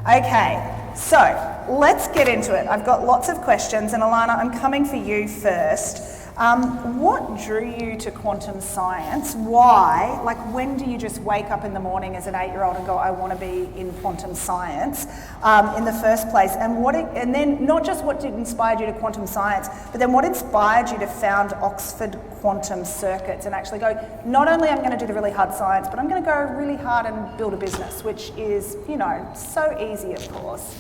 Okay, so let's get into it. I've got lots of questions, and Alana, I'm coming for you first. What drew you to quantum science? Why? Like, when do you just wake up in the morning as an 8-year-old and go, I want to be in quantum science in the first place? And then not just what inspired you to quantum science, but then what inspired you to found Oxford Quantum Circuits and actually go, not only I'm going to do the really hard science, but I'm going to go really hard and build a business, which is, so easy, of course.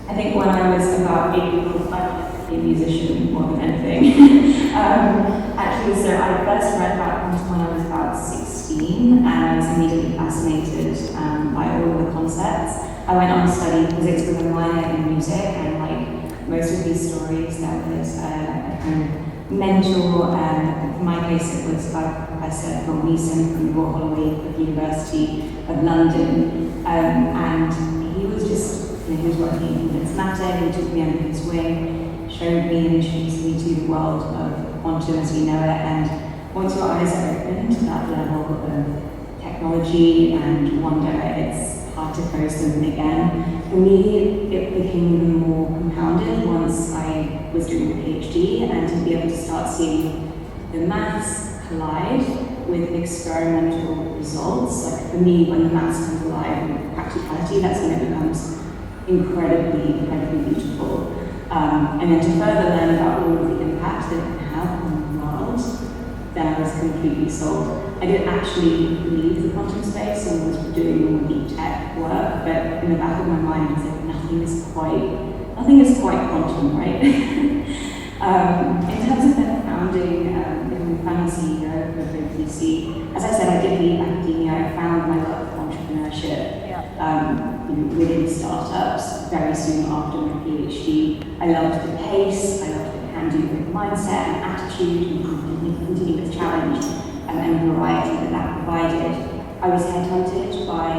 I think when I was about 8 years old, I wanted to be a musician more than anything. Actually, so I first read about quantum when I was about 16, and I was immediately fascinated by all of the concepts. I went on to study physics with a minor in music, and like most of these stories, there was a kind of mentor, in my case it was by Professor Phil Neeson from the Royal Holloway of University of London, and he was just, he was working in condensed matter, and he took me under his wing, showed me and introduced me to the world of quantum as we know it, and once your eyes are open to that level of technology and wonder, it's hard to close them again. For me, it became even more compounded once I was doing a PhD, and to be able to start seeing the maths collide with experimental results. Like for me, when the maths comes alive with practicality, that's when it becomes incredibly beautiful. And then to further learn about all of the impact that it can have on the world, then I was completely sold. I didn't actually leave the quantum space and was doing all the tech work, but in the back of my mind, I was like, nothing is quite quantum, right? In terms of then founding CEO of OPC, as I said, I did leave academia. I found my love of entrepreneurship within startups very soon after my PhD. I loved the pace, I loved the can-do mindset and attitude and continuous challenge and variety that provided. I was headhunted by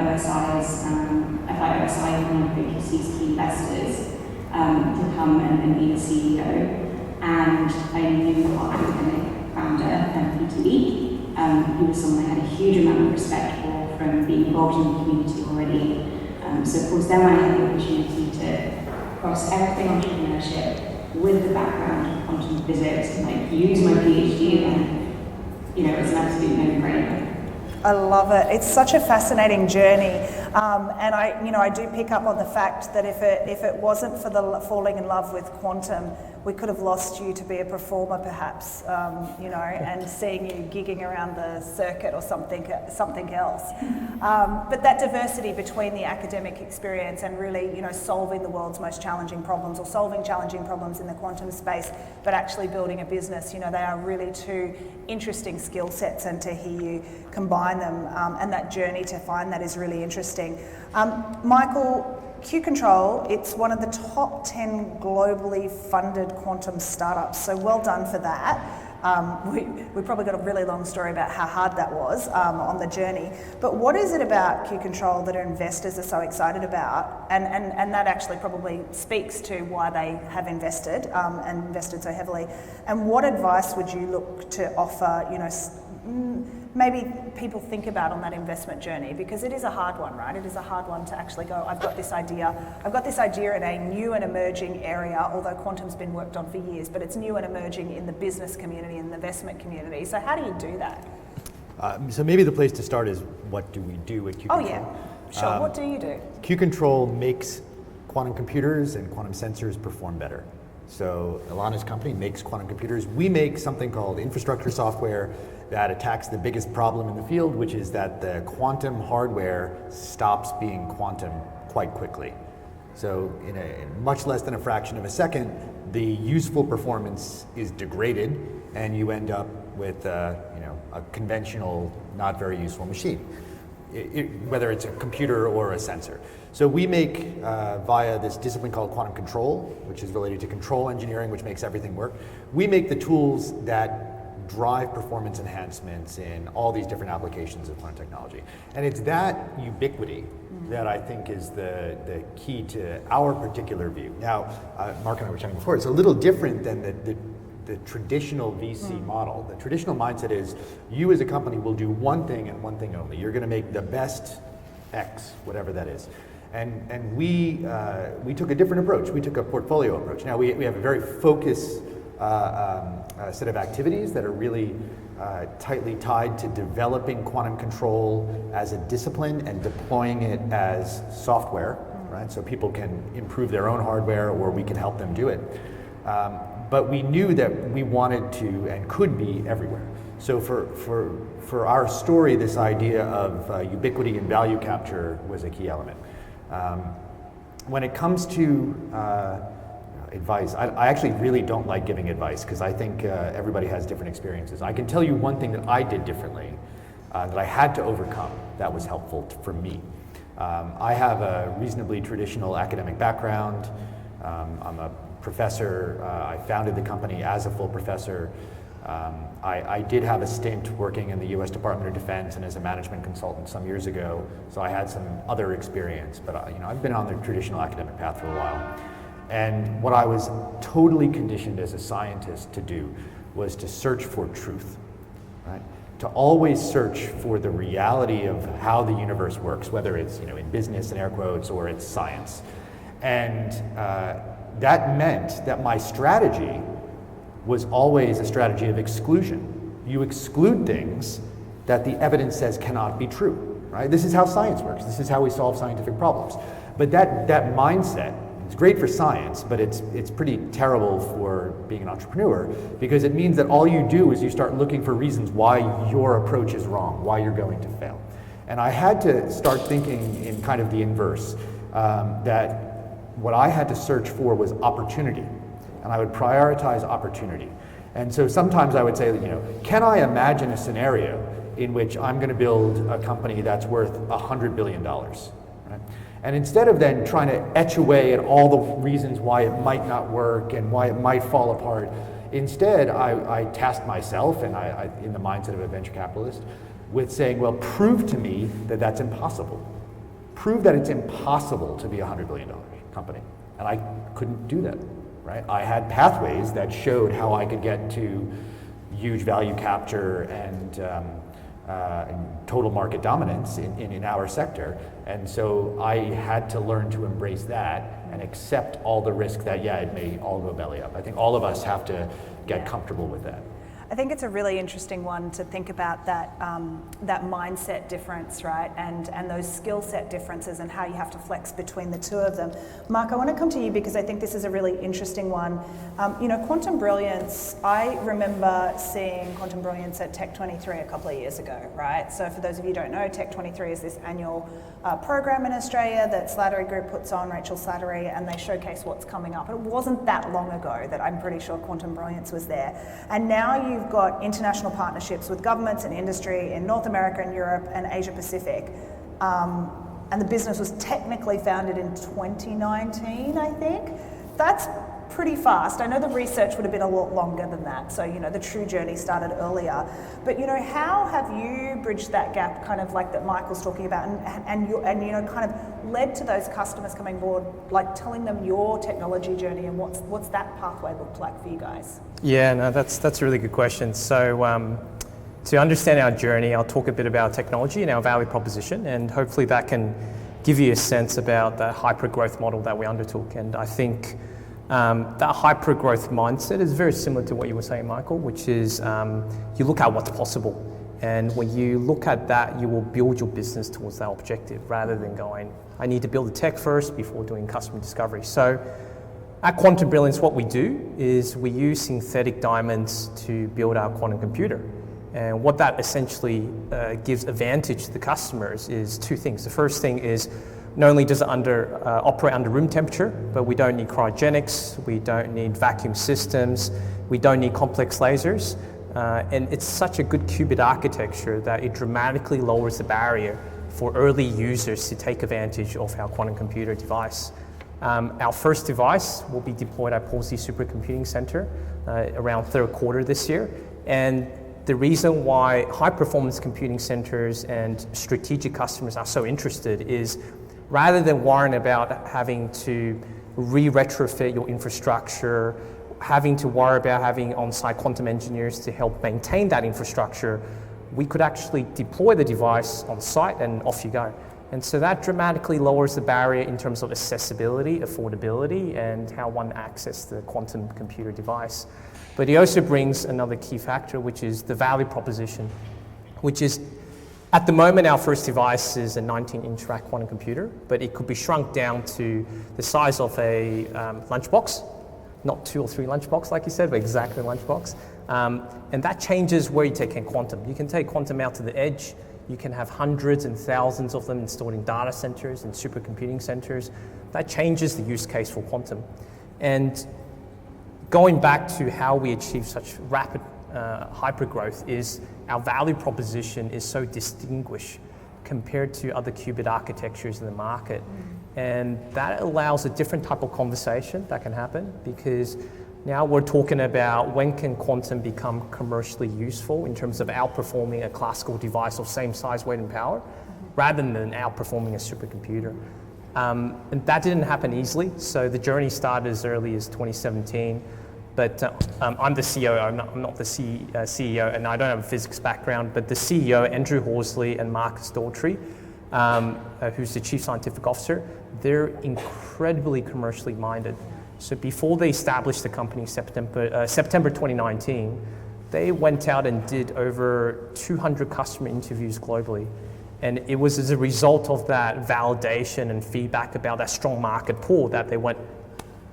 OSI, one of OPC's key investors, to come and be the CEO. And I knew our academic founder, Peter Leak. He was someone I had a huge amount of respect for from being involved in the community already. So of course then when I had the opportunity to cross everything entrepreneurship with the background of quantum physics and like use my PhD, and it's an absolute no-brainer. I love it. It's such a fascinating journey, and I do pick up on the fact that if it wasn't for the falling in love with quantum, we could have lost you to be a performer, perhaps, and seeing you gigging around the circuit or something else. But that diversity between the academic experience and really, solving the world's most challenging problems or solving challenging problems in the quantum space, but actually building a business, they are really two interesting skill sets, and to hear you combine them and that journey to find that is really interesting. Michael, Q-Control, it's one of the top 10 globally funded quantum startups, so well done for that. We probably got a really long story about how hard that was on the journey, but what is it about Q-Control that our investors are so excited about, and that actually probably speaks to why they have invested and invested so heavily, and what advice would you look to offer, maybe people think about on that investment journey, because it is a hard one, right? It is a hard one to actually go, I've got this idea in a new and emerging area, although quantum's been worked on for years, but it's new and emerging in the business community and the investment community. So how do you do that? So maybe the place to start is, what do we do at Q-Control? Oh yeah, sure, what do you do? Q-Control makes quantum computers and quantum sensors perform better. So Alana's company makes quantum computers. We make something called infrastructure software that attacks the biggest problem in the field, which is that the quantum hardware stops being quantum quite quickly. So in much less than a fraction of a second, the useful performance is degraded, and you end up with a conventional, not very useful machine, whether it's a computer or a sensor. So we make, via this discipline called quantum control, which is related to control engineering, which makes everything work, we make the tools that drive performance enhancements in all these different applications of quantum technology. And it's that ubiquity that I think is the key to our particular view. Now, Mark and I were chatting before, it's a little different than the traditional VC model. The traditional mindset is, you as a company will do one thing and one thing only. You're going to make the best X, whatever that is. And we took a different approach. We took a portfolio approach. Now we have a very focused set of activities that are really tightly tied to developing quantum control as a discipline and deploying it as software, right? So people can improve their own hardware or we can help them do it. But we knew that we wanted to and could be everywhere. So for our story, this idea of ubiquity and value capture was a key element. When it comes to advice, I actually really don't like giving advice because I think everybody has different experiences. I can tell you one thing that I did differently that I had to overcome that was helpful for me. I have a reasonably traditional academic background. I'm a professor. I founded the company as a full professor. I did have a stint working in the U.S. Department of Defense and as a management consultant some years ago, so I had some other experience, but I've been on the traditional academic path for a while. And what I was totally conditioned as a scientist to do was to search for truth, right? To always search for the reality of how the universe works, whether it's in business, in air quotes, or it's science. And that meant that my strategy was always a strategy of exclusion. You exclude things that the evidence says cannot be true, right? This is how science works. This is how we solve scientific problems. But that mindset, it's great for science, but it's pretty terrible for being an entrepreneur because it means that all you do is you start looking for reasons why your approach is wrong, why you're going to fail. And I had to start thinking in kind of the inverse, that what I had to search for was opportunity. And I would prioritize opportunity. And so sometimes I would say, can I imagine a scenario in which I'm going to build a company that's worth $100 billion, right? And instead of then trying to etch away at all the reasons why it might not work and why it might fall apart, instead I tasked myself, and I in the mindset of a venture capitalist, with saying, well, prove to me that that's impossible. Prove that it's impossible to be a $100 billion company. And I couldn't do that. Right? I had pathways that showed how I could get to huge value capture and total market dominance in our sector. And so I had to learn to embrace that and accept all the risk that, it may all go belly up. I think all of us have to get comfortable with that. I think it's a really interesting one to think about that mindset difference, right? And those skill set differences and how you have to flex between the two of them. Mark, I want to come to you because I think this is a really interesting one. Quantum Brilliance, I remember seeing Quantum Brilliance at Tech 23 a couple of years ago, right? So for those of you who don't know, Tech 23 is this annual program in Australia that Slattery Group puts on, Rachel Slattery, and they showcase what's coming up. It wasn't that long ago that I'm pretty sure Quantum Brilliance was there. And now you've got international partnerships with governments and industry in North America and Europe and Asia Pacific. And the business was technically founded in 2019, I think. That's pretty fast. I know the research would have been a lot longer than that. So, the true journey started earlier. But, how have you bridged that gap, kind of like that Michael's talking about, and kind of led to those customers coming aboard, like telling them your technology journey and what's that pathway looked like for you guys? Yeah, no, that's a really good question. So, to understand our journey, I'll talk a bit about technology and our value proposition, and hopefully that can give you a sense about the hyper-growth model that we undertook. And I think that hyper-growth mindset is very similar to what you were saying, Michael, which is you look at what's possible. And when you look at that, you will build your business towards that objective rather than going, I need to build the tech first before doing customer discovery. So at Quantum Brilliance, what we do is we use synthetic diamonds to build our quantum computer. And what that essentially gives advantage to the customers is two things. The first thing is not only does it operate under room temperature, but we don't need cryogenics, we don't need vacuum systems, we don't need complex lasers. And it's such a good qubit architecture that it dramatically lowers the barrier for early users to take advantage of our quantum computer device. Our first device will be deployed at Palsy Supercomputing Center around third quarter this year. And the reason why high-performance computing centers and strategic customers are so interested is rather than worrying about having to re-retrofit your infrastructure, having to worry about having on-site quantum engineers to help maintain that infrastructure, we could actually deploy the device on site and off you go. And so that dramatically lowers the barrier in terms of accessibility, affordability, and how one accesses the quantum computer device. But it also brings another key factor, which is the value proposition, which is, at the moment, our first device is a 19-inch rack quantum computer, but it could be shrunk down to the size of a lunchbox, not 2 or 3 lunchbox, like you said, but exactly a lunchbox. And that changes where you take quantum. You can take quantum out to the edge. You can have hundreds and thousands of them installed in data centers and supercomputing centers. That changes the use case for quantum. And going back to how we achieve such rapid hypergrowth is our value proposition is so distinguished compared to other qubit architectures in the market. And that allows a different type of conversation that can happen, because now we're talking about when can quantum become commercially useful in terms of outperforming a classical device of same size, weight, and power, rather than outperforming a supercomputer. And that didn't happen easily. So the journey started as early as 2017. But I'm the CEO, I'm not the CEO, and I don't have a physics background, but the CEO, Andrew Horsley and Marcus Daltrey, who's the Chief Scientific Officer, they're incredibly commercially minded. So before they established the company September 2019, they went out and did over 200 customer interviews globally. And it was as a result of that validation and feedback about that strong market pull that they went,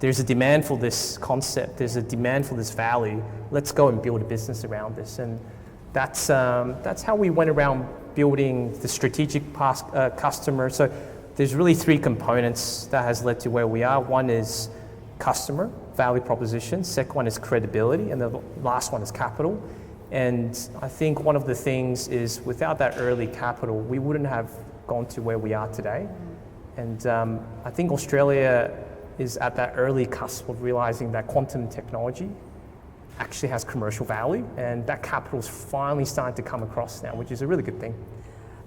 there's a demand for this concept, there's a demand for this value, let's go and build a business around this. And that's how we went around building the strategic customer. So there's really 3 components that has led to where we are. One is customer, value proposition. Second one is credibility, and the last one is capital. And I think one of the things is without that early capital, we wouldn't have gone to where we are today. And I think Australia is at that early cusp of realizing that quantum technology actually has commercial value, and that capital is finally starting to come across now, which is a really good thing.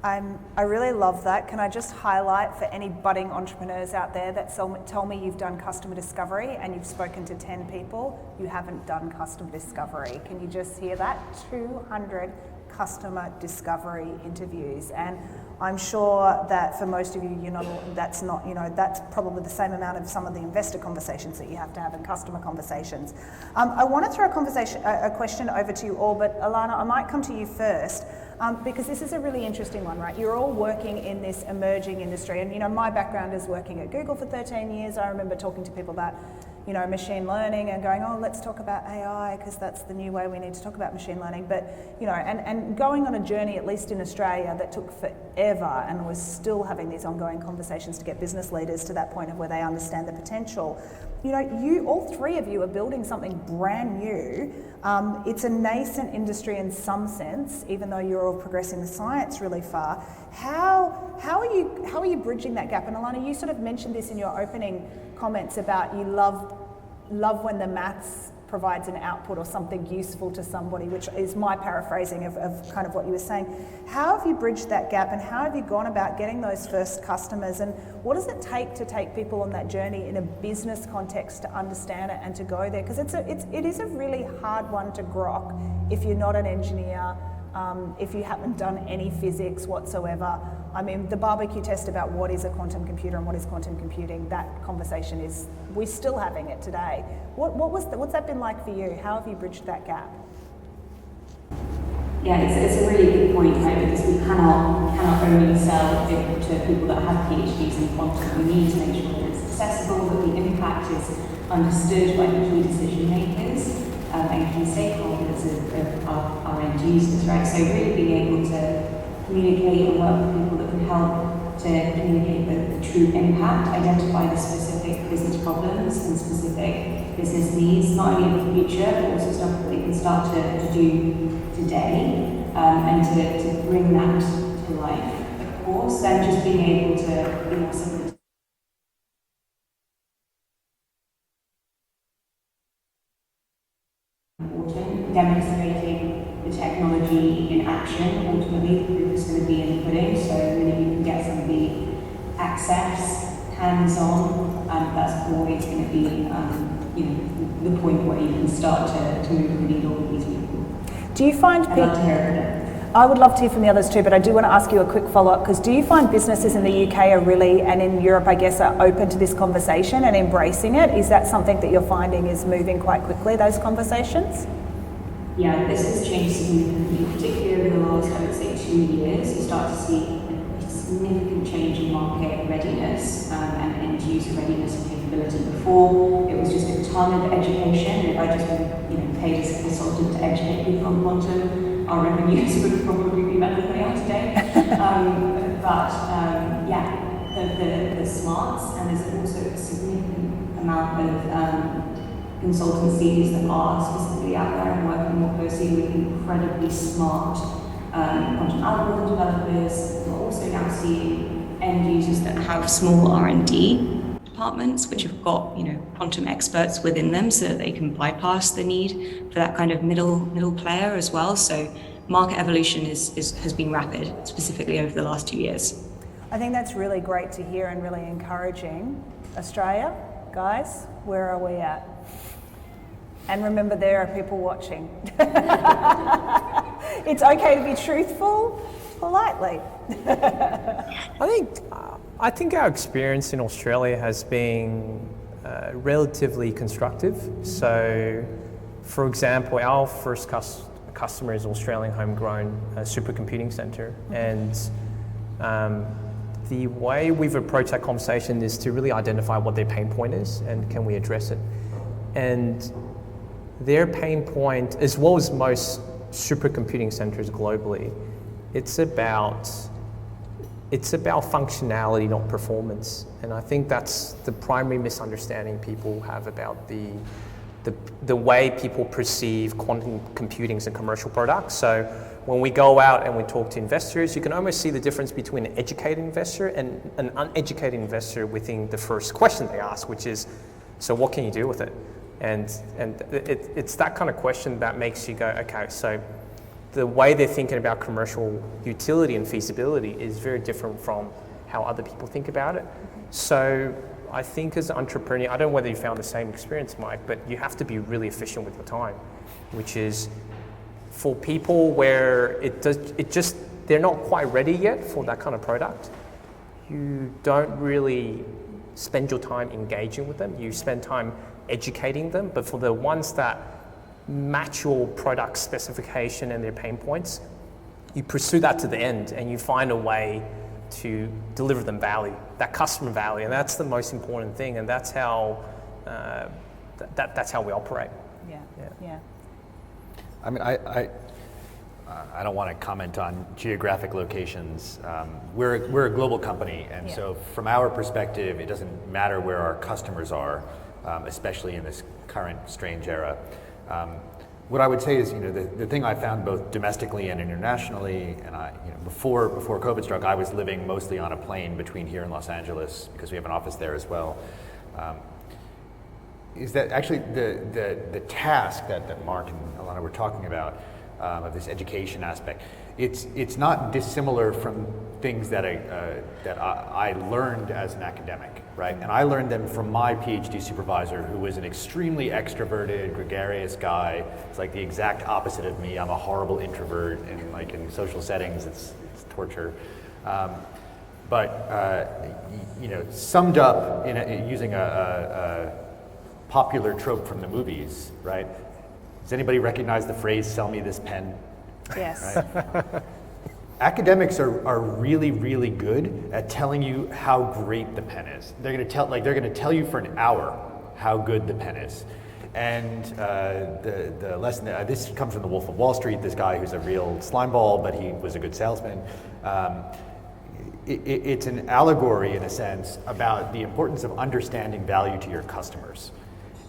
I really love that. Can I just highlight for any budding entrepreneurs out there that tell me you've done customer discovery and you've spoken to 10 people, you haven't done customer discovery. Can you just hear that? 200 customer discovery interviews. And I'm sure that for most of you, that's probably the same amount of some of the investor conversations that you have to have in customer conversations. I want to throw a question over to you all, but Alana, I might come to you first. Because this is a really interesting one, right? You're all working in this emerging industry, and my background is working at Google for 13 years. I remember talking to people about, machine learning and going, oh, let's talk about AI because that's the new way we need to talk about machine learning. But, and going on a journey, at least in Australia, that took forever, and we're still having these ongoing conversations to get business leaders to that point of where they understand the potential. You, all 3 of you, are building something brand new. It's a nascent industry in some sense, even though you're all progressing the science really far. How are you bridging that gap? And Alana, you sort of mentioned this in your opening comments about you love when the maths provides an output or something useful to somebody, which is my paraphrasing of kind of what you were saying. How have you bridged that gap, and how have you gone about getting those first customers, and what does it take to take people on that journey in a business context to understand it and to go there? Because it is a really hard one to grok if you're not an engineer, if you haven't done any physics whatsoever. I mean, the barbecue test about what is a quantum computer and what is quantum computing, that conversation is, we're still having it today. What's that been like for you? How have you bridged that gap? Yeah, it's a really good point, right? Because we cannot only sell it to people that have PhDs in quantum. We need to make sure that it's accessible, that the impact is understood by the key decision makers and key stakeholders of our end users, right? So really being able to communicate and work with people that can help to communicate the true impact, identify the specific business problems and specific business needs, not only in the future, but also stuff that we can start to do today, and to bring that to life. Of course, then just being able to be more simple. Important, demonstrating the technology in action. Ultimately, the proof is going to be in the pudding, so really you can get somebody access, hands-on, that's always going to be the point where you can start to move the needle with these people. Do you find I'd love to hear it. I would love to hear from the others too, but I do want to ask you a quick follow-up, because do you find businesses in the UK are really, and in Europe I guess, are open to this conversation and embracing it? Is that something that you're finding is moving quite quickly, those conversations? Yeah, this has changed significantly, particularly over the last, I would say, 2 years. You start to see a significant change in market readiness and end user readiness and capability. Before, it was just a ton of education. If I just paid as a consultant to educate people on quantum, our revenues would probably be better than they are today. The smarts, and there's also a significant amount of consultancies that are specifically out there and working more closely with incredibly smart quantum algorithm developers. We're also now seeing end users that have small R&D departments which have got quantum experts within them, so that they can bypass the need for that kind of middle player as well. So market evolution has been rapid, specifically over the last 2 years. I think that's really great to hear and really encouraging. Australia, guys, where are we at? And remember, there are people watching. It's okay to be truthful, politely. I think our experience in Australia has been relatively constructive. So, for example, our first customer is Australian homegrown supercomputing centre, and the way we've approached that conversation is to really identify what their pain point is and can we address it. And their pain point, as well as most supercomputing centres globally, it's about functionality, not performance. And I think that's the primary misunderstanding people have about the way people perceive quantum computing as a commercial product. So when we go out and we talk to investors, you can almost see the difference between an educated investor and an uneducated investor within the first question they ask, which is, so what can you do with it? And it's that kind of question that makes you go, okay, so the way they're thinking about commercial utility and feasibility is very different from how other people think about it. So I think as an entrepreneur, I don't know whether you found the same experience, Mike, but you have to be really efficient with your time, which is for people where they're not quite ready yet for that kind of product. You don't really spend your time engaging with them. You spend time educating them, but for the ones that match your product specification and their pain points, you pursue that to the end and you find a way to deliver them value, that customer value, and that's the most important thing, and that's how that's how we operate. Yeah. I mean, I don't want to comment on geographic locations. We're a global company, and so from our perspective, it doesn't matter where our customers are, especially in this current strange era. What I would say is, the thing I found both domestically and internationally, and before COVID struck, I was living mostly on a plane between here and Los Angeles because we have an office there as well. Is that actually the task that Mark and Alana were talking about, of this education aspect, it's not dissimilar from things that I learned as an academic, right? And I learned them from my PhD supervisor, who was an extremely extroverted, gregarious guy. It's like the exact opposite of me. I'm a horrible introvert, and in social settings, it's torture. Summed up using a popular trope from the movies, right? Does anybody recognize the phrase, "Sell me this pen"? Yes. Right? Academics are really, really good at telling you how great the pen is. They're going to tell you for an hour how good the pen is. And the lesson, this comes from The Wolf of Wall Street, this guy who's a real slimeball, but he was a good salesman. It's an allegory, in a sense, about the importance of understanding value to your customers.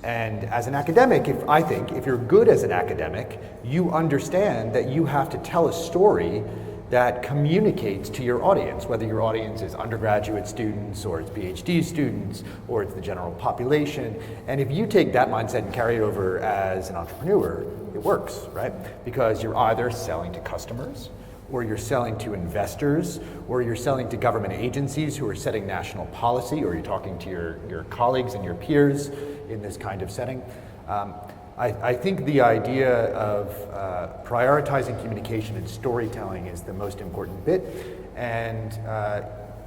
And as an academic, if you're good as an academic, you understand that you have to tell a story that communicates to your audience, whether your audience is undergraduate students or it's PhD students or it's the general population. And if you take that mindset and carry it over as an entrepreneur, it works, right? Because you're either selling to customers, or you're selling to investors, or you're selling to government agencies who are setting national policy, or you're talking to your colleagues and your peers in this kind of setting. I think the idea of prioritizing communication and storytelling is the most important bit, and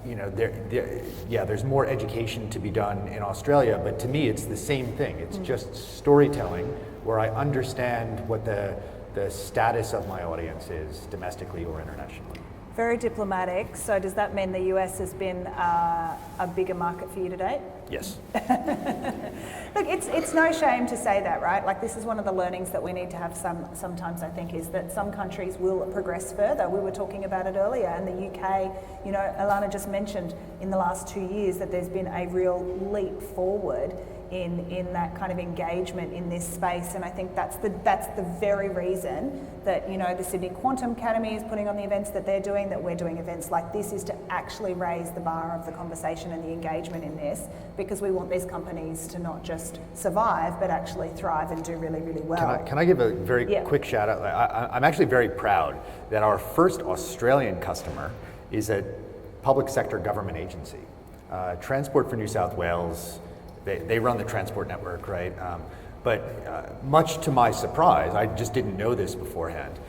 there's more education to be done in Australia, but to me it's the same thing. It's just storytelling where I understand what the status of my audience is domestically or internationally. Very diplomatic. So does that mean the US has been a bigger market for you to date? Yes. Look, it's no shame to say that, right? Like, this is one of the learnings that we need to have sometimes, I think, is that some countries will progress further. We were talking about it earlier, and the UK, Alana just mentioned in the last 2 years that there's been a real leap forward in that kind of engagement in this space, and I think that's the very reason that the Sydney Quantum Academy is putting on the events that they're doing, that we're doing events like this, is to actually raise the bar of the conversation and the engagement in this, because we want these companies to not just survive but actually thrive and do really, really well. Can I give a very quick shout out? I'm actually very proud that our first Australian customer is a public sector government agency, Transport for New South Wales. They run the transport network, right? But much to my surprise, I just didn't know this beforehand,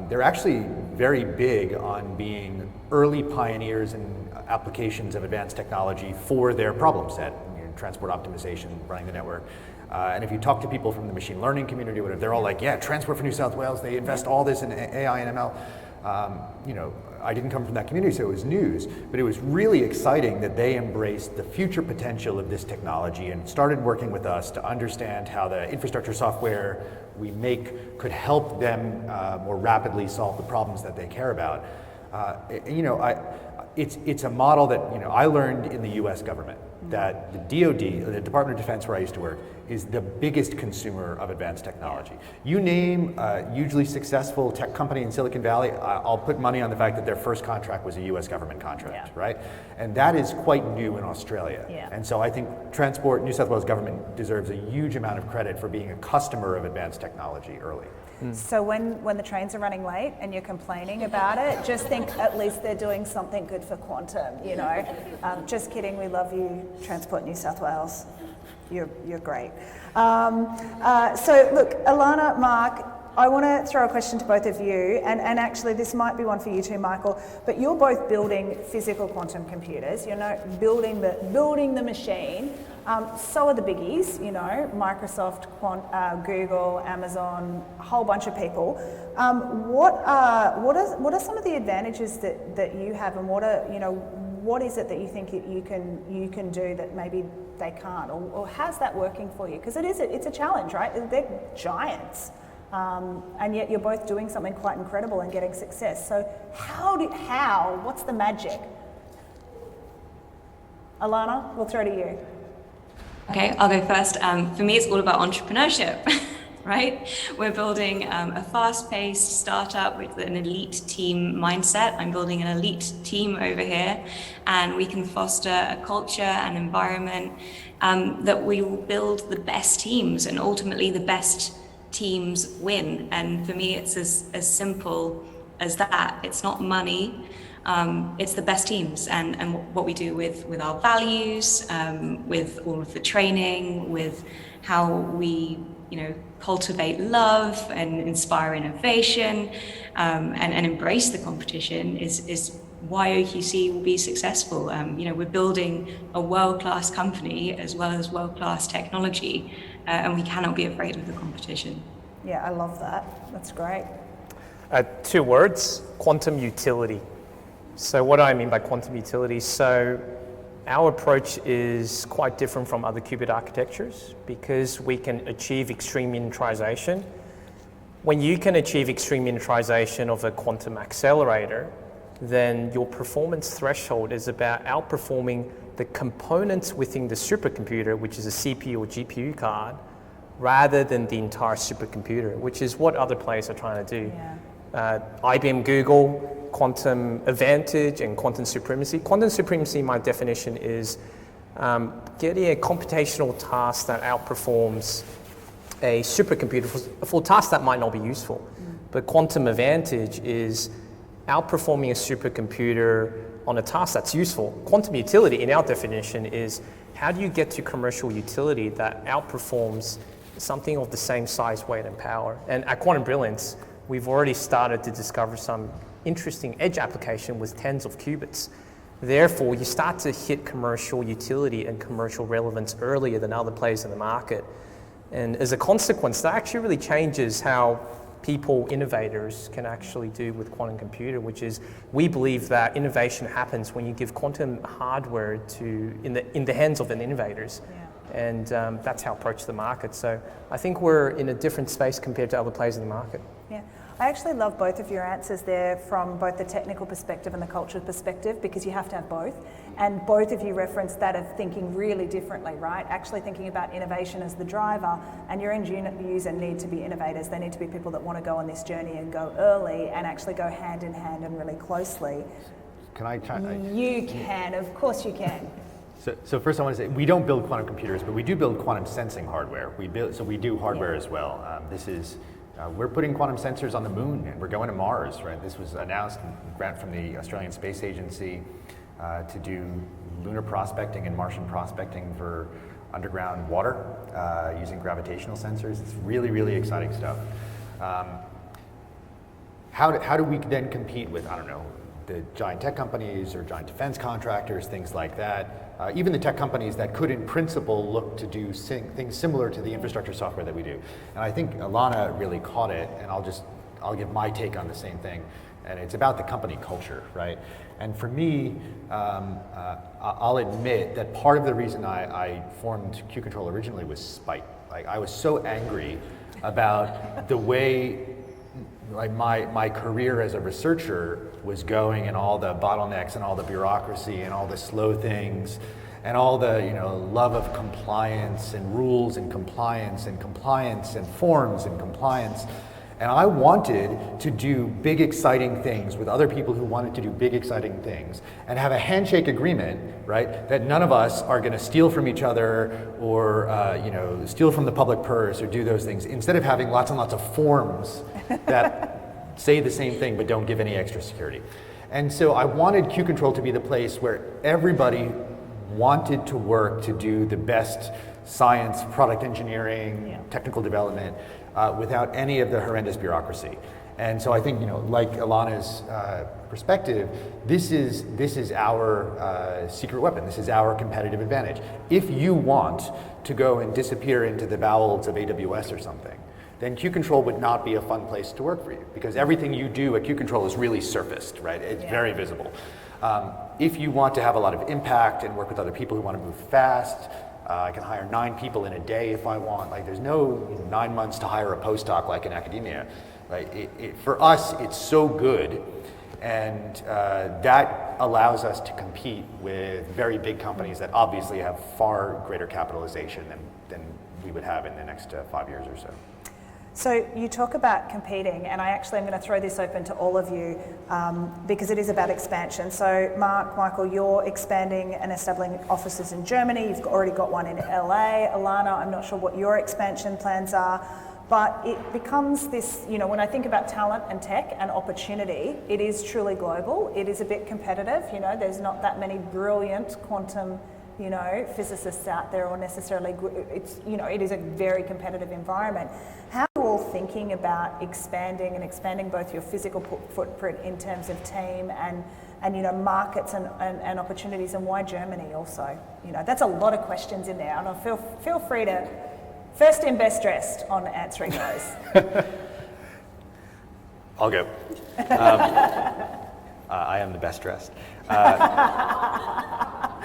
they're actually very big on being early pioneers in applications of advanced technology for their problem set, transport optimization, running the network. And if you talk to people from the machine learning community, whatever, they're all like, yeah, Transport for New South Wales, they invest all this in AI and ML. I didn't come from that community, so it was news, but it was really exciting that they embraced the future potential of this technology and started working with us to understand how the infrastructure software we make could help them more rapidly solve the problems that they care about. It's a model that I learned in the U.S. government, that the DoD, the Department of Defense, where I used to work, is the biggest consumer of advanced technology. You name a hugely successful tech company in Silicon Valley, I'll put money on the fact that their first contract was a US government contract, right? And that is quite new in Australia. And so I think Transport New South Wales government deserves a huge amount of credit for being a customer of advanced technology early. So when the trains are running late and you're complaining about it, just think at least they're doing something good for quantum, Just kidding, we love you, Transport New South Wales. You're great. So look, Alana, Mark, I want to throw a question to both of you, and actually this might be one for you too, Michael, but you're both building physical quantum computers, building the machine. So are the biggies, Microsoft, Google, Amazon, a whole bunch of people. What are some of the advantages that you have, and what is it that you think you can do that maybe they can't, or how's that working for you? Because it's a challenge, right? They're giants, and yet you're both doing something quite incredible and getting success. So what's the magic? Alana, we'll throw to you. Okay, I'll go first. For me, it's all about entrepreneurship, right? We're building a fast-paced startup with an elite team mindset. I'm building an elite team over here, and we can foster a culture and environment that we will build the best teams, and ultimately the best teams win. And for me, it's as simple as that. It's not money. It's the best teams, and what we do with our values, with all of the training, with how we cultivate love and inspire innovation, and embrace the competition is why OQC will be successful. We're building a world-class company as well as world-class technology, and we cannot be afraid of the competition. Yeah, I love that. That's great. 2 words: quantum utility. So what do I mean by quantum utility? So our approach is quite different from other qubit architectures because we can achieve extreme miniaturization. When you can achieve extreme miniaturization of a quantum accelerator, then your performance threshold is about outperforming the components within the supercomputer, which is a CPU or GPU card, rather than the entire supercomputer, which is what other players are trying to do. IBM, Google, quantum advantage and quantum supremacy. Quantum supremacy, my definition, is getting a computational task that outperforms a supercomputer for tasks that might not be useful. But quantum advantage is outperforming a supercomputer on a task that's useful. Quantum utility, in our definition, is how do you get to commercial utility that outperforms something of the same size, weight, and power. And at Quantum Brilliance, we've already started to discover some interesting edge application with tens of qubits. Therefore, you start to hit commercial utility and commercial relevance earlier than other players in the market. And as a consequence, that actually really changes how people, innovators, can actually do with quantum computer, which is, we believe that innovation happens when you give quantum hardware in the hands of the innovators. Yeah. And that's how I approach the market. So I think we're in a different space compared to other players in the market. Yeah, I actually love both of your answers there from both the technical perspective and the cultural perspective, because you have to have both. And both of you referenced that of thinking really differently, right? Actually thinking about innovation as the driver, and your end user need to be innovators. They need to be people that want to go on this journey and go early and actually go hand in hand and really closely. Can I try? You can, of course you can. So first I want to say, we don't build quantum computers, but we do build quantum sensing hardware. We do hardware as well. We're putting quantum sensors on the moon, and we're going to Mars, right? This was announced, a grant from the Australian Space Agency to do lunar prospecting and Martian prospecting for underground water using gravitational sensors. It's really, really exciting stuff. How do we then compete with, I don't know, the giant tech companies or giant defense contractors, things like that? Even the tech companies that could in principle look to do things similar to the infrastructure software that we do. And I think Ilana really caught it, and I'll give my take on the same thing. And it's about the company culture, right? And for me, I'll admit that part of the reason I formed Q-Control originally was spite. Like, I was so angry about the way my career as a researcher was going, and all the bottlenecks and all the bureaucracy and all the slow things and all the love of compliance and rules and compliance and forms and compliance. And I wanted to do big exciting things with other people who wanted to do big exciting things, and have a handshake agreement, right, that none of us are going to steal from each other or steal from the public purse or do those things, instead of having lots and lots of forms that say the same thing but don't give any extra security. And so I wanted Q-Control to be the place where everybody wanted to work to do the best science, product engineering, technical development, without any of the horrendous bureaucracy. And so I think, like Ilana's perspective, this is our secret weapon. This is our competitive advantage. If you want to go and disappear into the bowels of AWS or something, then Q-Control would not be a fun place to work for you, because everything you do at Q-Control is really surfaced, right? It's very visible. If you want to have a lot of impact and work with other people who want to move fast, I can hire 9 people in a day if I want. Like, there's no 9 months to hire a postdoc like in academia. Like, for us, it's so good, and that allows us to compete with very big companies that obviously have far greater capitalization than we would have in the next 5 years or so. So you talk about competing, and I actually am going to throw this open to all of you because it is about expansion. So Mark, Michael, you're expanding and establishing offices in Germany. You've already got one in LA. Ilana, I'm not sure what your expansion plans are, but it becomes this, when I think about talent and tech and opportunity, it is truly global. It is a bit competitive. There's not that many brilliant quantum physicists out there, or necessarily, it is a very competitive environment. How are you all thinking about expanding both your physical footprint in terms of team and markets and opportunities, and why Germany also? That's a lot of questions in there, and I feel free to first in best dressed on answering those. I'll go. I am the best dressed.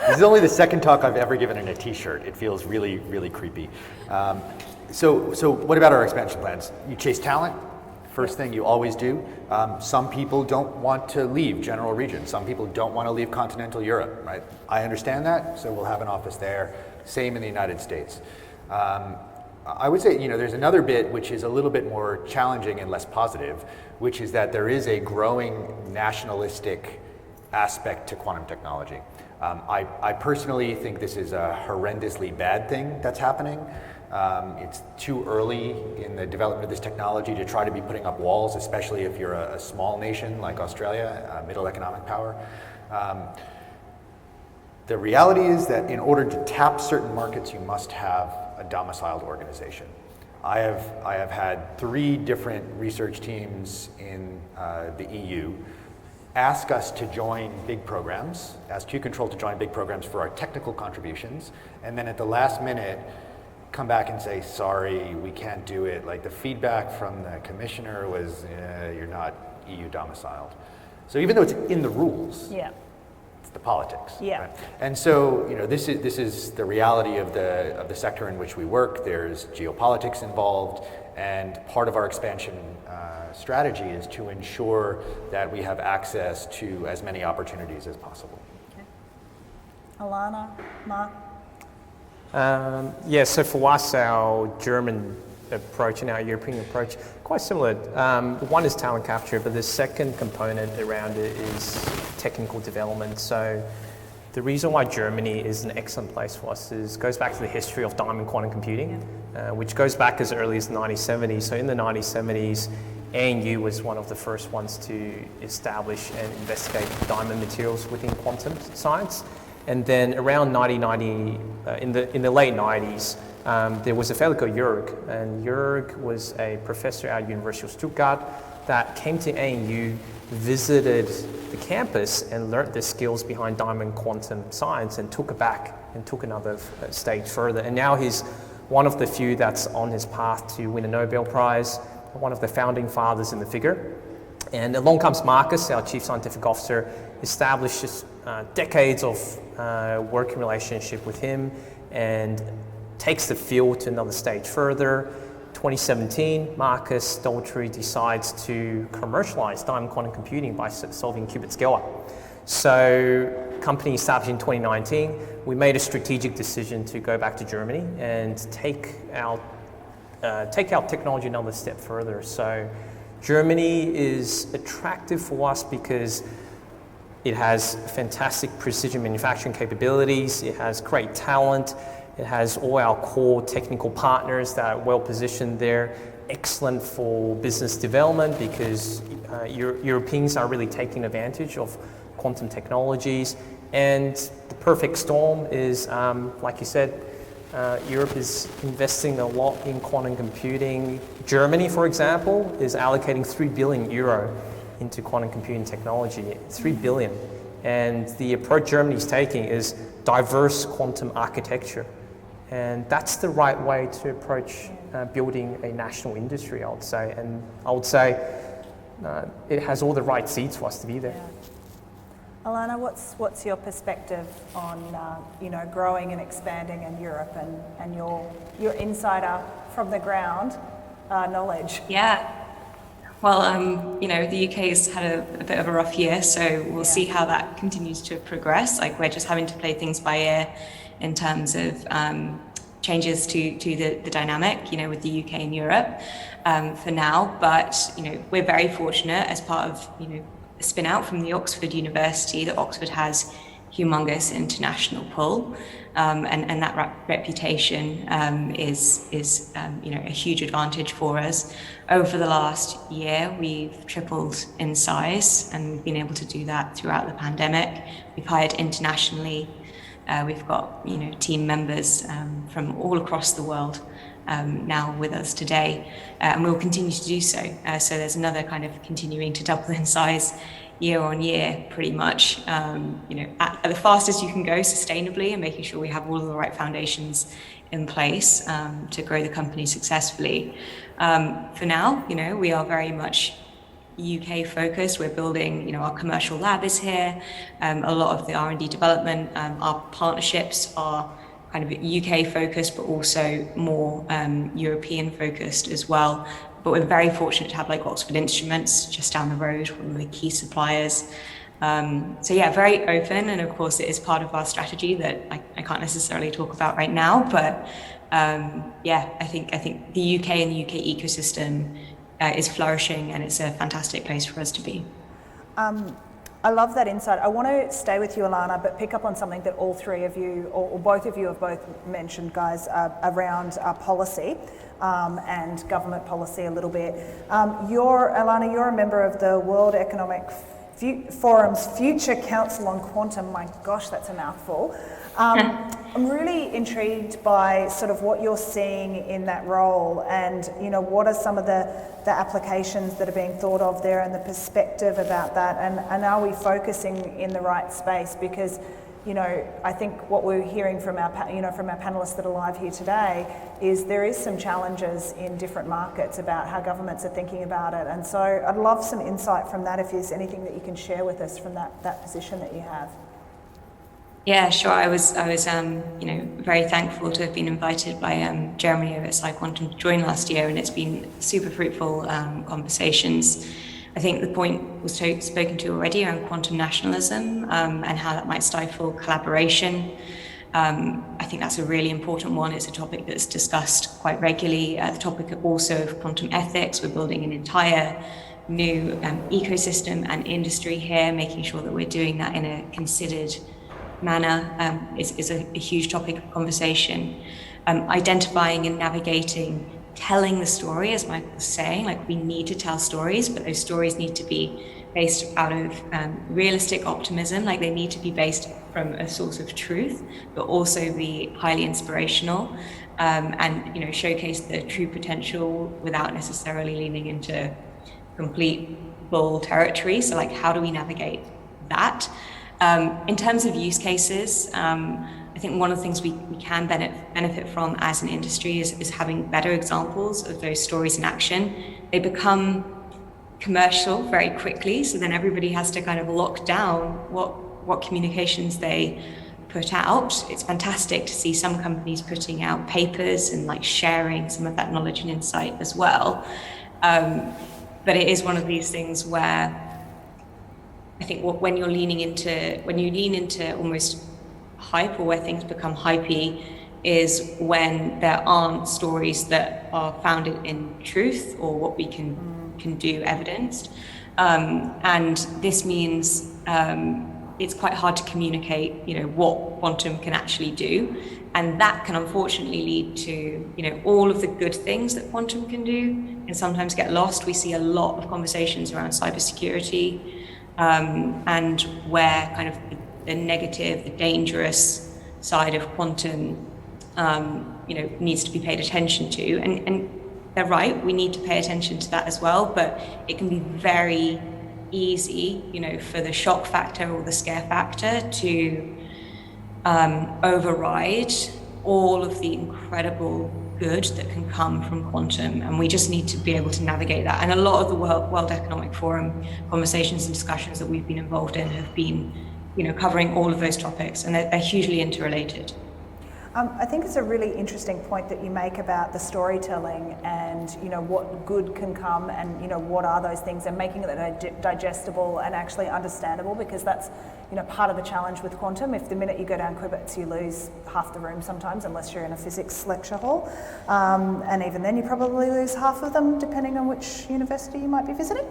This is only the second talk I've ever given in a t-shirt. It feels really, really creepy. So what about our expansion plans? You chase talent, first thing you always do. Some people don't want to leave general region. Some people don't want to leave continental Europe, right? I understand that, so we'll have an office there. Same in the United States. I would say, there's another bit which is a little bit more challenging and less positive, which is that there is a growing nationalistic aspect to quantum technology. I personally think this is a horrendously bad thing that's happening. It's too early in the development of this technology to try to be putting up walls, especially if you're a small nation like Australia, middle economic power. The reality is that in order to tap certain markets, you must have a domiciled organization. I have had 3 different research teams in the EU ask us to join big programs, ask Q-Control to join big programs for our technical contributions, and then at the last minute come back and say, sorry, we can't do it. Like the feedback from the commissioner was, you're not EU domiciled. So even though it's in the rules, Yeah. it's the politics. Yeah. Right? And so, this is the reality of the sector in which we work. There's geopolitics involved, and part of our expansion strategy is to ensure that we have access to as many opportunities as possible. Okay. Alana, Mark? So for us, our German approach and our European approach, quite similar. One is talent capture, but the second component around it is technical development. So the reason why Germany is an excellent place for us goes back to the history of diamond quantum computing, which goes back as early as the 1970s. So in the 1970s, ANU was one of the first ones to establish and investigate diamond materials within quantum science. And then around 1990, in the late 90s, there was a fellow called Jörg, and Jörg was a professor at University of Stuttgart that came to ANU, visited the campus and learned the skills behind diamond quantum science and took it back and took another stage further. And now he's one of the few that's on his path to win a Nobel Prize, one of the founding fathers in the figure. And along comes Marcus, our Chief Scientific Officer, establishes decades of working relationship with him and takes the field to another stage further. 2017, Marcus Daltrey decides to commercialize diamond quantum computing by solving qubit scale-up. So, company established in 2019, we made a strategic decision to go back to Germany and take our technology another step further. So, Germany is attractive for us because it has fantastic precision manufacturing capabilities, it has great talent, it has all our core technical partners that are well positioned there, excellent for business development because Europeans are really taking advantage of quantum technologies. And the perfect storm is, like you said, Europe is investing a lot in quantum computing. Germany, for example, is allocating €3 billion into quantum computing technology, 3 billion. And the approach Germany is taking is diverse quantum architecture. And that's the right way to approach building a national industry, I would say. And I would say it has all the right seeds for us to be there. Yeah. Alana, what's your perspective on growing and expanding in Europe and your insider from the ground knowledge? Yeah. Well, the UK has had a bit of a rough year, so we'll see how that continues to progress. Like, we're just having to play things by ear in terms of changes to the dynamic, with the UK and Europe for now. But, we're very fortunate as part of, a spin out from the Oxford University that Oxford has humongous international pull, and that reputation is a huge advantage for us. Over the last year, we've tripled in size, and we've been able to do that throughout the pandemic. We've hired internationally. We've got team members from all across the world now with us today, and we'll continue to do so. So there's another kind of continuing to double in size year on year, pretty much, at the fastest you can go sustainably, and making sure we have all of the right foundations in place to grow the company successfully. For now, we are very much UK focused. We're building, our commercial lab is here. A lot of the R&D development, our partnerships are kind of UK focused, but also more European focused as well. But we're very fortunate to have Oxford Instruments just down the road, one of the key suppliers. Very open, and of course it is part of our strategy that I can't necessarily talk about right now. But I think the UK and the UK ecosystem is flourishing, and it's a fantastic place for us to be. I love that insight. I want to stay with you, Alana, but pick up on something that all three of you, or both of you have both mentioned, guys, around policy and government policy a little bit. Alana, you're a member of the World Economic Forum's Future Council on Quantum. My gosh, that's a mouthful. I'm really intrigued by sort of what you're seeing in that role, and what are some of the applications that are being thought of there, and the perspective about that, and are we focusing in the right space? Because I think what we're hearing from our panelists that are live here today is there is some challenges in different markets about how governments are thinking about it, and so I'd love some insight from that if there's anything that you can share with us from that position that you have. Yeah, sure. I was very thankful to have been invited by Germany over at PsyQuantum to join last year, and it's been super fruitful conversations. I think the point was spoken to already around quantum nationalism and how that might stifle collaboration. I think that's a really important one. It's a topic that's discussed quite regularly. The topic also of quantum ethics. We're building an entire new ecosystem and industry here, making sure that we're doing that in a considered manner is a huge topic of conversation. Identifying and navigating, telling the story, as Michael was saying, like we need to tell stories, but those stories need to be based out of realistic optimism, like they need to be based from a source of truth, but also be highly inspirational and showcase the true potential without necessarily leaning into complete bull territory. So like, how do we navigate that? In terms of use cases, I think one of the things we can benefit from as an industry is having better examples of those stories in action. They become commercial very quickly, so then everybody has to kind of lock down what communications they put out. It's fantastic to see some companies putting out papers and like sharing some of that knowledge and insight as well. But it is one of these things where I think when you lean into almost hype, or where things become hypey, is when there aren't stories that are founded in truth or what we can do evidenced. And this means it's quite hard to communicate, what quantum can actually do. And that can unfortunately lead to, all of the good things that quantum can do and sometimes get lost. We see a lot of conversations around cybersecurity, and where kind of the negative, the dangerous side of quantum, needs to be paid attention to. And they're right, we need to pay attention to that as well, but it can be very easy, for the shock factor or the scare factor to override all of the incredible good that can come from quantum, and we just need to be able to navigate that. And a lot of the World Economic Forum conversations and discussions that we've been involved in have been, covering all of those topics, and they're hugely interrelated. I think it's a really interesting point that you make about the storytelling and, what good can come and, what are those things, and making it digestible and actually understandable, because that's, part of the challenge with quantum. If the minute you go down qubits, you lose half the room sometimes, unless you're in a physics lecture hall. And even then you probably lose half of them, depending on which university you might be visiting.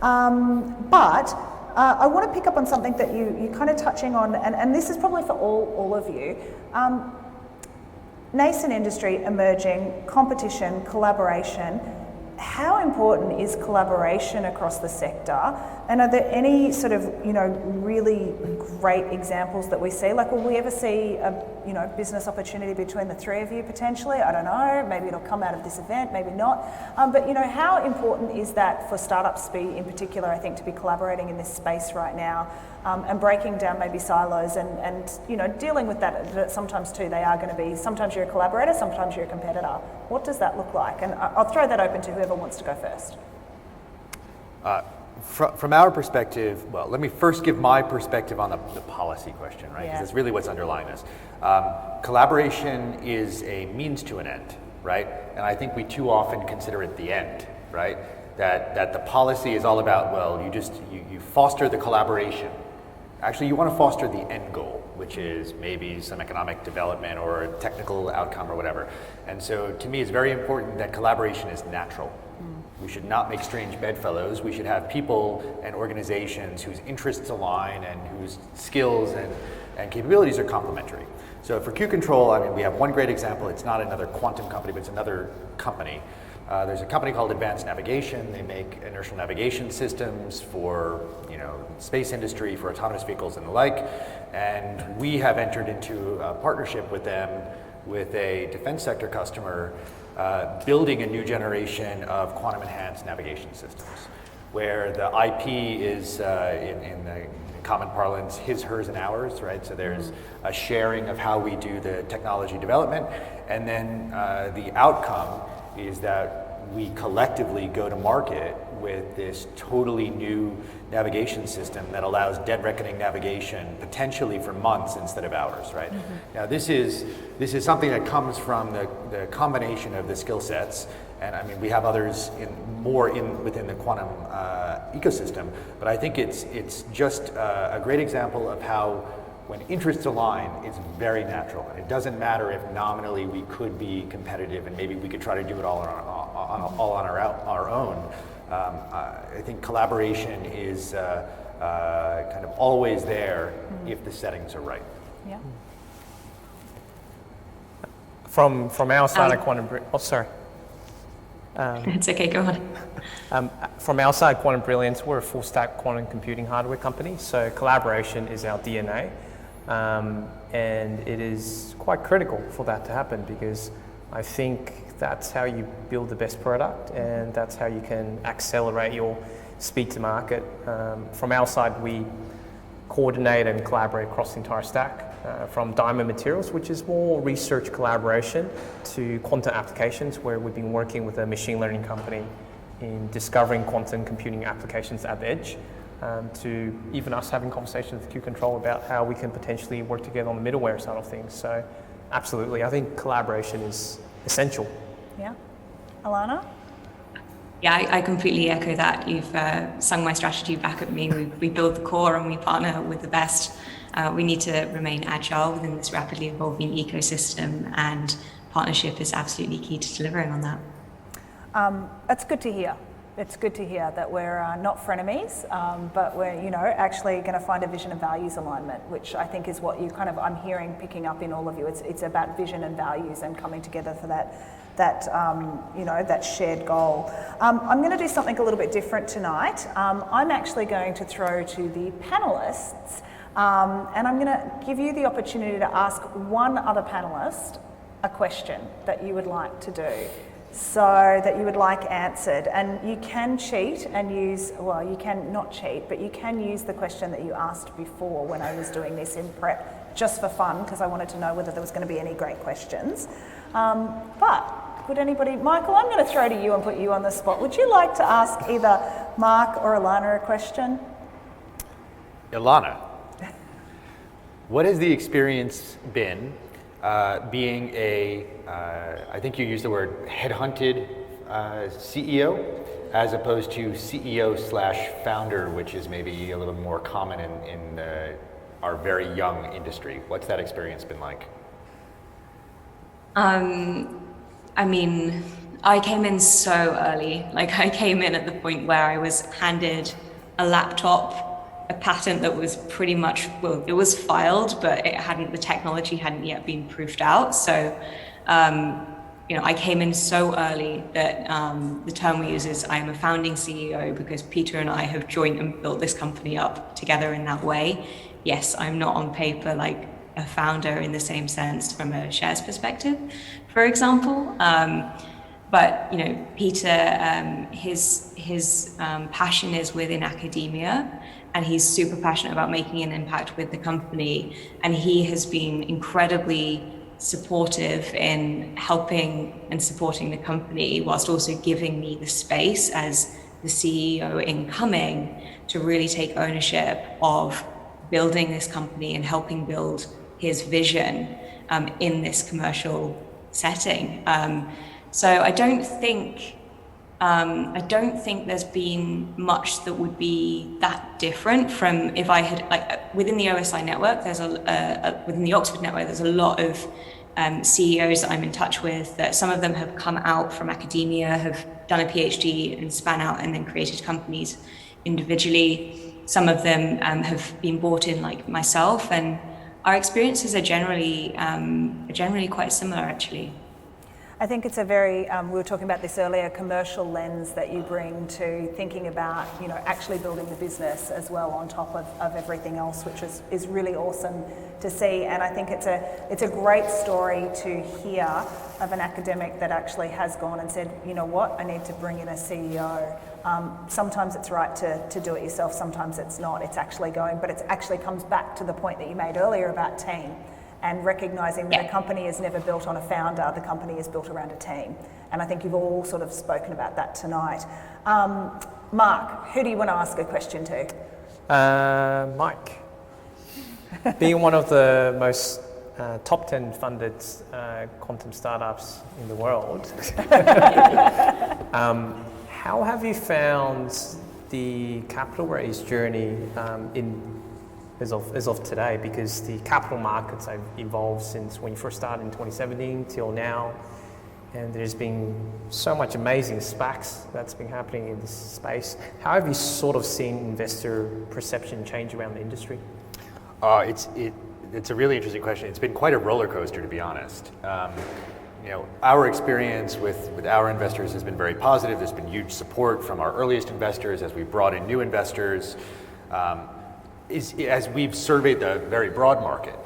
But I want to pick up on something that you're kind of touching on, and this is probably for all of you. Nascent industry, emerging, competition, collaboration. How important is collaboration across the sector? And are there any sort of, really great examples that we see? Like, will we ever see a, business opportunity between the three of you potentially? I don't know, maybe it'll come out of this event, maybe not. But, how important is that for startups in particular, I think, to be collaborating in this space right now, and breaking down maybe silos and dealing with that sometimes too, they are going to be, sometimes you're a collaborator, sometimes you're a competitor. What does that look like? And I'll throw that open to whoever wants to go first. From our perspective, well, let me first give my perspective on the policy question, right? Because Yeah. that's really what's underlying this. Collaboration is a means to an end, right? And I think we too often consider it the end, right? That the policy is all about, well, you foster the collaboration. Actually, you want to foster the end goal, which is maybe some economic development or a technical outcome or whatever. And so to me, it's very important that collaboration is natural. We should not make strange bedfellows. We should have people and organizations whose interests align and whose skills and capabilities are complementary. So for Q-Control, we have one great example. It's not another quantum company, but it's another company. There's a company called Advanced Navigation. They make inertial navigation systems for, space industry, for autonomous vehicles and the like. And we have entered into a partnership with them, with a defense sector customer, building a new generation of quantum enhanced navigation systems, where the IP is, in the common parlance, his, hers, and ours, right? So there's a sharing of how we do the technology development, and then the outcome is that we collectively go to market with this totally new navigation system that allows dead reckoning navigation potentially for months instead of hours, right? Now this is something that comes from the combination of the skill sets, and I mean we have others within the quantum ecosystem, but I think it's just a great example of how when interests align, it's very natural. It doesn't matter if nominally we could be competitive and maybe we could try to do it all on our own. I think collaboration is kind of always there if the settings are right. Yeah. From our side at Quantum sorry. It's okay, go on. From our side, Quantum Brilliance, we're a full stack quantum computing hardware company, so collaboration is our DNA. And it is quite critical for that to happen, because I think that's how you build the best product, and that's how you can accelerate your speed to market. From our side, we coordinate and collaborate across the entire stack, from Diamond Materials, which is more research collaboration, to quantum applications, where we've been working with a machine learning company in discovering quantum computing applications at the edge, to even us having conversations with Q-Control about how we can potentially work together on the middleware side of things. So absolutely, I think collaboration is essential. Yeah. Alana? Yeah, I completely echo that. You've sung my strategy back at me. We build the core and we partner with the best. We need to remain agile within this rapidly evolving ecosystem, and partnership is absolutely key to delivering on that. That's good to hear. It's good to hear that we're not frenemies, but we're actually going to find a vision and values alignment, which I think is what I'm hearing picking up in all of you. It's about vision and values and coming together for that shared goal. I'm going to do something a little bit different tonight. I'm actually going to throw to the panelists, and I'm going to give you the opportunity to ask one other panelist a question that you would like to do, so that you would like answered. And you can cheat and use, well, you can not cheat, but you can use the question that you asked before when I was doing this in prep, just for fun, because I wanted to know whether there was going to be any great questions. But would anybody, Michael, I'm going to throw to you and put you on the spot. Would you like to ask either Mark or Alana a question? Ilana, what has the experience been being I think you used the word headhunted CEO, as opposed to CEO/founder, which is maybe a little more common in our very young industry? What's that experience been like? I mean, I came in so early. Like, I came in at the point where I was handed a laptop, a patent that was pretty much, well, it was filed, but the technology hadn't yet been proofed out. So, I came in so early that the term we use is I am a founding CEO, because Peter and I have joined and built this company up together in that way. Yes, I'm not on paper like a founder in the same sense from a shares perspective, for example. But Peter, his passion is within academia, and he's super passionate about making an impact with the company. And he has been incredibly supportive in helping and supporting the company, whilst also giving me the space as the CEO incoming to really take ownership of building this company and helping build his vision in this commercial setting. So I don't think there's been much that would be that different from if I had, within the OSI network, within the Oxford network, there's a lot of CEOs that I'm in touch with, that some of them have come out from academia, have done a PhD and span out and then created companies individually. Some of them have been brought in like myself, and our experiences are generally quite similar, actually. I think it's a very, we were talking about this earlier, commercial lens that you bring to thinking about, actually building the business as well on top of everything else, which is really awesome to see. And I think it's a great story to hear of an academic that actually has gone and said, you know what, I need to bring in a CEO. Sometimes it's right to do it yourself, sometimes it's not. It's actually going, but it actually comes back to the point that you made earlier about team. And recognising that a company is never built on a founder, the company is built around a team. And I think you've all sort of spoken about that tonight. Mark, who do you want to ask a question to? Mike. Being one of the most top 10 funded quantum startups in the world, how have you found the capital raise journey as of today, because the capital markets have evolved since when you first started in 2017 till now, and there's been so much amazing SPACs that's been happening in this space. How have you sort of seen investor perception change around the industry? It's a really interesting question. It's been quite a roller coaster, to be honest. Our experience with our investors has been very positive. There's been huge support from our earliest investors as we brought in new investors. As we've surveyed the very broad market,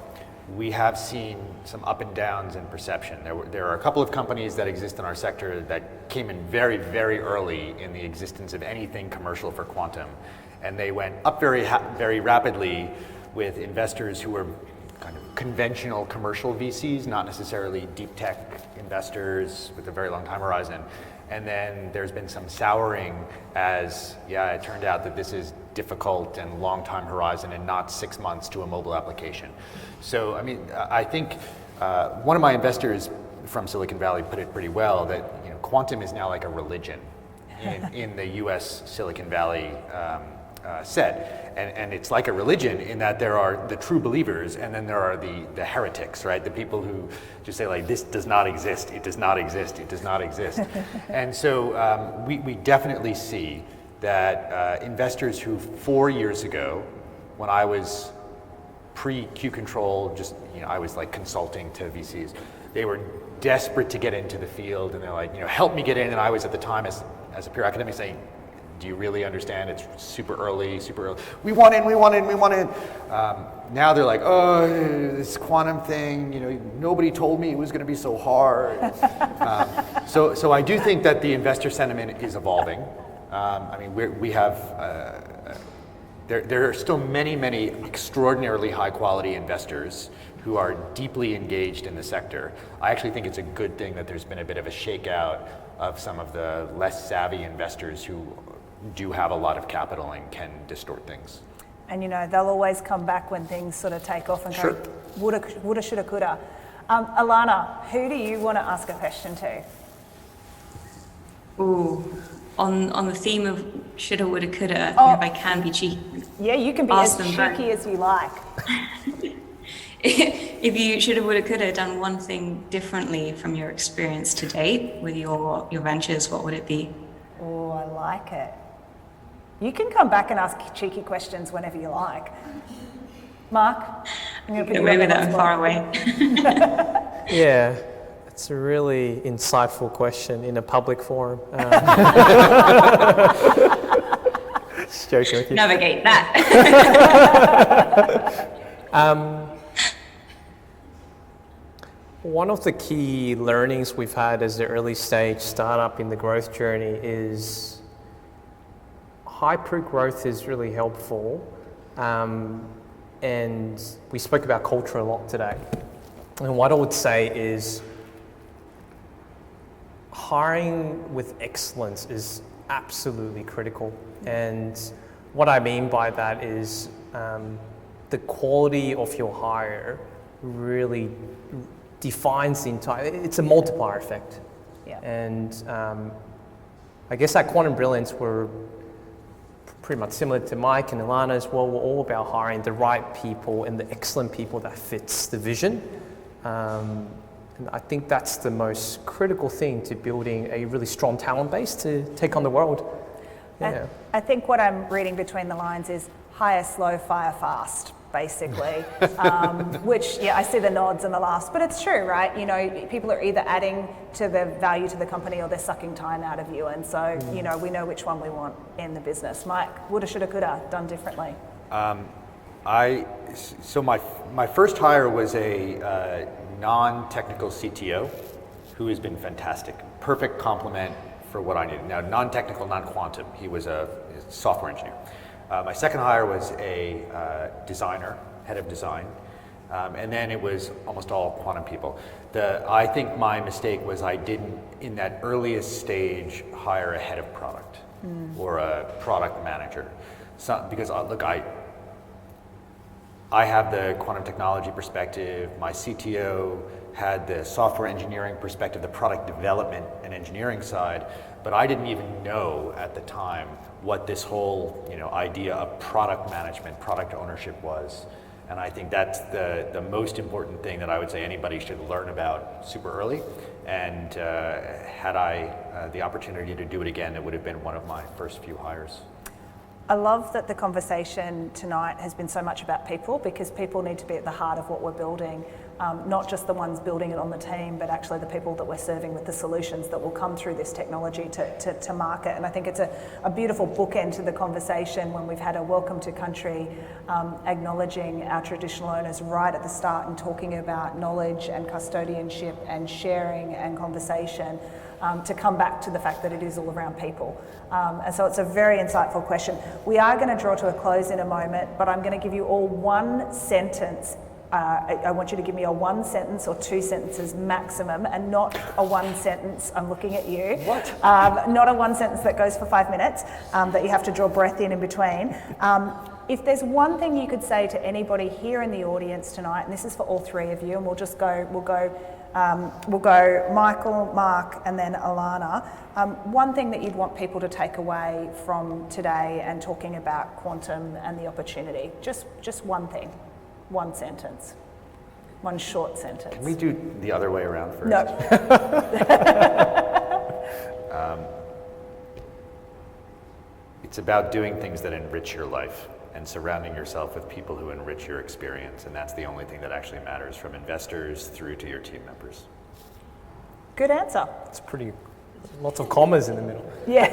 we have seen some up and downs in perception. There are a couple of companies that exist in our sector that came in very, very early in the existence of anything commercial for quantum, and they went up very rapidly with investors who were kind of conventional commercial VCs, not necessarily deep tech investors with a very long time horizon. And then there's been some souring as, it turned out that this is difficult and long time horizon and not 6 months to a mobile application. So, I think one of my investors from Silicon Valley put it pretty well that, quantum is now like a religion in the US Silicon Valley set. And it's like a religion in that there are the true believers and then there are the heretics, right? The people who just say like, this does not exist, it does not exist, it does not exist. And so we definitely see that investors who 4 years ago, when I was pre-Q Control, I was like consulting to VCs, they were desperate to get into the field and they're like, help me get in. And I was at the time as a pure academic saying, do you really understand? It's super early. We want in. Now they're like, oh, this quantum thing, nobody told me it was going to be so hard. So I do think that the investor sentiment is evolving. We have, there are still many extraordinarily high quality investors who are deeply engaged in the sector. I actually think it's a good thing that there's been a bit of a shakeout of some of the less savvy investors who do have a lot of capital and can distort things. And they'll always come back when things sort of take off and Sure. go, woulda, shoulda, coulda. Alana, who do you want to ask a question to? Ooh, on the theme of shoulda, woulda, coulda, Oh. if I can be cheeky. Yeah, you can be Ask as them cheeky as you like. If you shoulda, woulda, coulda done one thing differently from your experience to date with your ventures, what would it be? Oh, I like it. You can come back and ask cheeky questions whenever you like. Mark? I'm gonna put you Maybe on the that I'm spot. far away. Yeah, it's a really insightful question in a public forum. Just joking with you. Navigate that. One of the key learnings we've had as the early stage startup in the growth journey is hyper growth is really helpful. And we spoke about culture a lot today. And what I would say is hiring with excellence is absolutely critical. And what I mean by that is the quality of your hire really defines the entire, it's a multiplier effect. Yeah. And I guess at Quantum Brilliance, we're pretty much similar to Mike and Ilana as well. We're all about hiring the right people and the excellent people that fits the vision. And I think that's the most critical thing to building a really strong talent base to take on the world. Yeah. I think what I'm reading between the lines is hire slow, fire fast. basically. Which, yeah, I see the nods and the laughs, but it's true, right? You know, people are either adding to the value to the company or they're sucking time out of you. And so, you know, we know which one we want in the business. Mike, woulda, shoulda, coulda, done differently. So my first hire was a non-technical CTO who has been fantastic. Perfect complement for what I needed. Now, non-technical, non-quantum. He was a software engineer. My second hire was a designer, head of design, and then it was almost all quantum people. I think my mistake was I didn't, in that earliest stage, hire a head of product or a product manager. Because look, I have the quantum technology perspective, my CTO had the software engineering perspective, the product development and engineering side, but I didn't even know at the time what this whole idea of product management, product ownership was. And I think that's the most important thing that I would say anybody should learn about super early. And had I the opportunity to do it again, it would have been one of my first few hires. I love that the conversation tonight has been so much about people, because people need to be at the heart of what we're building, not just the ones building it on the team, but actually the people that we're serving with the solutions that will come through this technology to market. And I think it's a beautiful bookend to the conversation when we've had a welcome to country, acknowledging our traditional owners right at the start and talking about knowledge and custodianship and sharing and conversation. To come back to the fact that it is all around people. And so it's a very insightful question. We are going to draw to a close in a moment, but I'm going to give you all one sentence. I want you to give me a one sentence or two sentences maximum, and not a one sentence, I'm looking at you. What? Not a one sentence that goes for 5 minutes, that you have to draw breath in between. If there's one thing you could say to anybody here in the audience tonight, and this is for all three of you, and we'll go Michael, Mark, and then Alana. One thing that you'd want people to take away from today and talking about quantum and the opportunity. Just one thing, one sentence, one short sentence. Can we do the other way around first? No. It's about doing things that enrich your life and surrounding yourself with people who enrich your experience. And that's the only thing that actually matters, from investors through to your team members. Good answer. It's lots of commas in the middle. Yeah.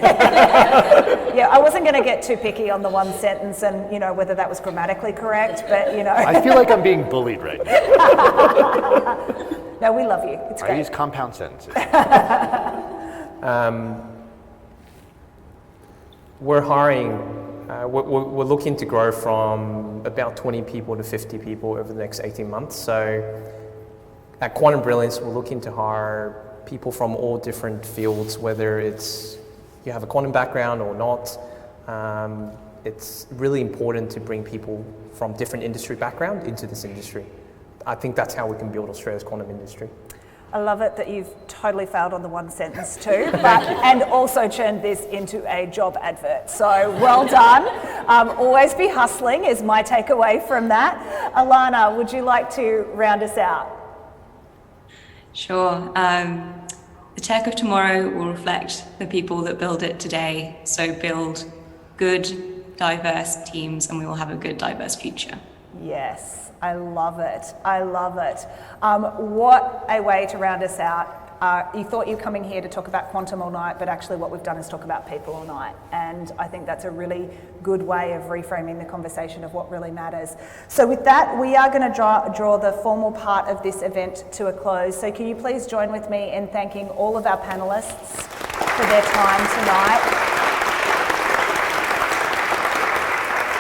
Yeah, I wasn't going to get too picky on the one sentence and, whether that was grammatically correct, but, I feel like I'm being bullied right now. No, we love you. It's great. I use compound sentences. We're hiring. We're looking to grow from about 20 people to 50 people over the next 18 months. So at Quantum Brilliance, we're looking to hire people from all different fields, whether it's you have a quantum background or not. It's really important to bring people from different industry background into this industry. I think that's how we can build Australia's quantum industry. I love it that you've totally failed on the one sentence too, and also turned this into a job advert. So well done. Always be hustling is my takeaway from that. Alana, would you like to round us out? Sure. The tech of tomorrow will reflect the people that build it today. So build good, diverse teams, and we will have a good, diverse future. Yes. I love it. I love it. What a way to round us out. You thought you were coming here to talk about quantum all night, but actually what we've done is talk about people all night. And I think that's a really good way of reframing the conversation of what really matters. So with that, we are going to draw the formal part of this event to a close. So can you please join with me in thanking all of our panelists for their time tonight.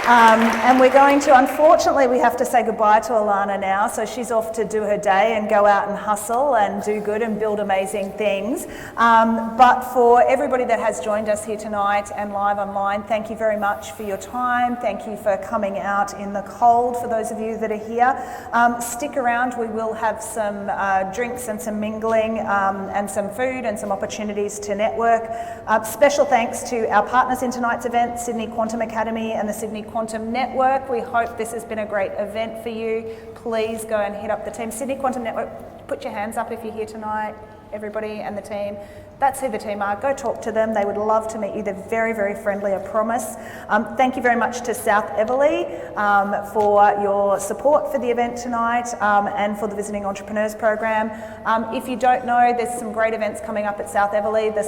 And we're going to, unfortunately, we have to say goodbye to Alana now, so she's off to do her day and go out and hustle and do good and build amazing things. But for everybody that has joined us here tonight and live online, thank you very much for your time. Thank you for coming out in the cold, for those of you that are here. Stick around, we will have some drinks and some mingling and some food and some opportunities to network. Special thanks to our partners in tonight's event, Sydney Quantum Academy and the Sydney Quantum Network. We hope this has been a great event for you. Please go and hit up the team. Sydney Quantum Network, put your hands up if you're here tonight, everybody and the team. That's who the team are. Go talk to them. They would love to meet you. They're very, very friendly, I promise. Thank you very much to South Everleigh for your support for the event tonight and for the Visiting Entrepreneurs Program. If you don't know, there's some great events coming up at South Everleigh. The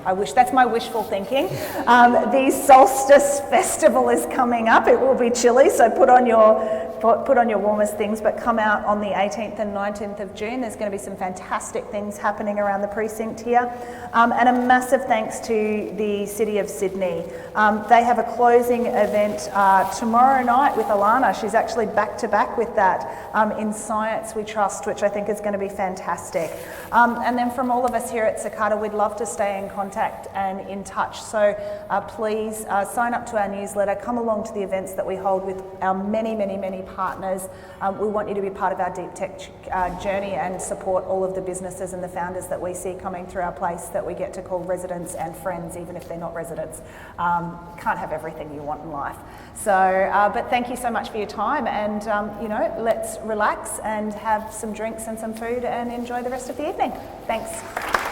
I wish, that's my wishful thinking. The Solstice Festival is coming up. It will be chilly, so put on your warmest things, but come out on the 18th and 19th of June. There's going to be some fantastic things happening around the precinct here. And a massive thanks to the City of Sydney. They have a closing event tomorrow night with Alana. She's actually back to back with that in Science We Trust, which I think is going to be fantastic. And then from all of us here at Cicada, we'd love to stay in contact and in touch. So please sign up to our newsletter, come along to the events that we hold with our many, many, many partners. We want you to be part of our deep tech journey and support all of the businesses and the founders that we see coming through our place that we get to call residents and friends, even if they're not residents. Can't have everything you want in life. So, but thank you so much for your time, and let's relax and have some drinks and some food and enjoy the rest of the evening. Thanks.